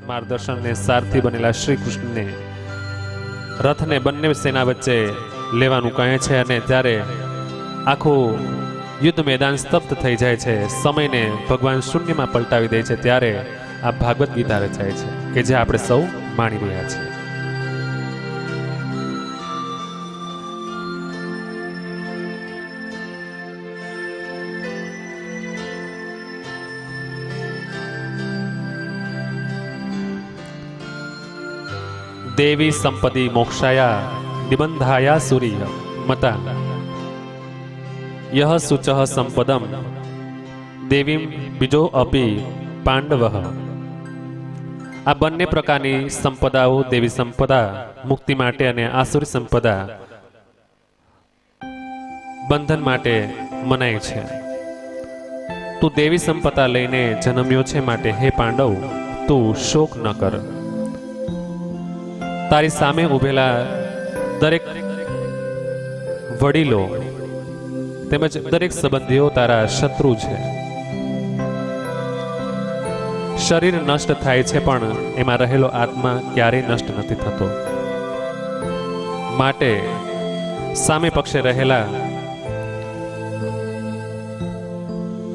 मार्गदर्शन ने सारथी बनेला श्री कृष्ण ने रथ ने बंने सेना वच्चे लेवानुं कहे छे अने त्यारे आखुं युद्ध मैदान स्तब्ध थई जाय छे। समय ने भगवान शून्य में पलटावी दे छे। त्यारे आ भागवत गीता रचाय छे के जे आपणे सौ माणी रह्या छीए। देवी संपत्ति मोक्षाया निबंधाया सूर्य मता यह शुचः संपदम देवी बीजो अपि पांडवः। आ बंने प्रकारनी संपदाओ देवी संपदा मुक्ति माटे अने आसुरी संपदा बंधन माटे मनाय छे। तू देवी संपदा लईने जन्म्यो छे माटे हे पांडव तू शोक न कर। तारी सामे उभेला दरेक वडीलो तेमज दरेक संबंधीओ तारा शत्रु छे। शरीर नष्ट थाय छे पण एमां रहेलो आत्मा क्यारेय नष्ट नथी थतो। माटे सामे पक्षे रहेला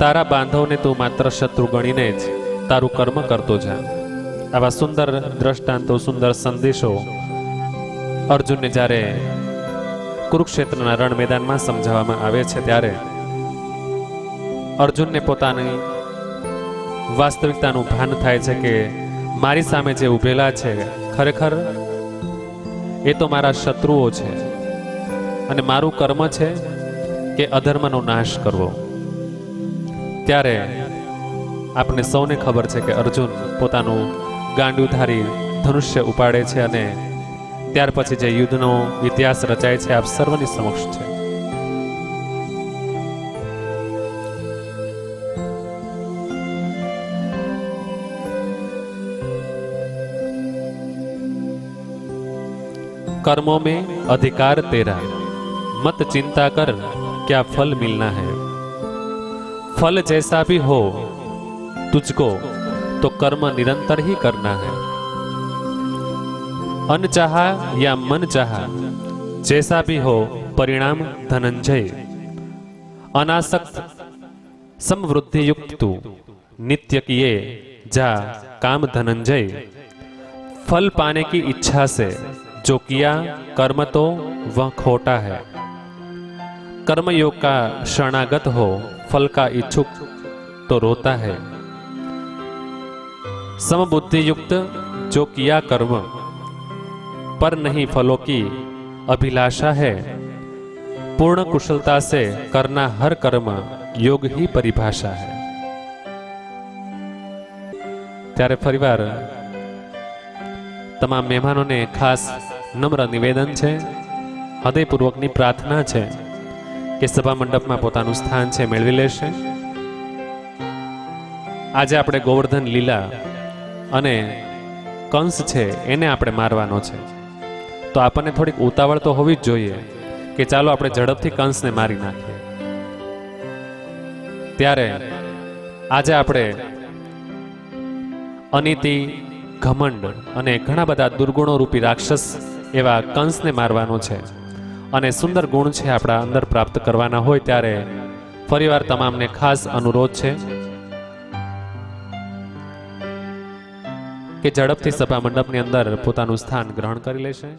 तारा बांधवने तू मात्र शत्रु गणीने ज तारू कर्म करतो जा। आवा सुंदर दृष्टांतो सुंदर संदेशो अर्जुन ने जारे कुरुक्षेत्रना रण मैदान में समझाववामां आवे छे त्यारे अर्जुन ने पोतानी वास्तविकतानुं भान थाय छे के मारी सामे जे उभेला छे खरेखर ए तो मारा शत्रुओ छे अने मारू कर्म छे के अधर्मनो नाश करवो। त्यारे आपने सौने खबर छे के अर्जुन पोतानुं गांडू धारी धनुष्य उपाड़े छे अने त्यार पछी जे युद्धनो इतिहास रचाय छे आप सर्वनी समक्ष छे। कर्मों में अधिकार तेरा मत चिंता कर क्या फल मिलना है। फल जैसा भी हो तुझको तो कर्म निरंतर ही करना है। अनचाहा या मन चाहा जैसा भी हो परिणाम धनंजय। अनासक्त समवृद्धि युक्त तू नित्य किए जा काम धनंजय। फल पाने की इच्छा से जो किया कर्म तो वह खोटा है। कर्मयोग का शरणागत हो फल का इच्छुक तो रोता है। समबुद्धि युक्त जो किया कर्म पर नहीं फलों की अभिलाषा है। पूर्ण कुशलता से करना हर कर्म योग ही परिभाषा है। त्यारे फरीवार तमाम मेहमानों ने खास नम्र निवेदन है हृदयपूर्वकनी प्रार्थना है कि सभा मंडप में पोतानुं स्थान है मेळवी लेशे। आज आपणे गोवर्धन लीला अने कंस छे एने आपणे मारवानो छे तो आपने थोड़ी उतावळ तो होवी ज जोईए कि चालो आपणे झड़पथी कंस ने मारी नाखीए। त्यारे आज आपणे अनीति घमंड अने घणा बधा दुर्गुणों रूपी राक्षस एवा कंस ने मारवानो छे अने सुंदर गुण छे आपणा अंदर प्राप्त करवाना होय त्यारे फरीवार तमामने खास अनुरोध छे कि झड़पथी सभा मंडपनी अंदर पोतानुं स्थान ग्रहण करी लेशे।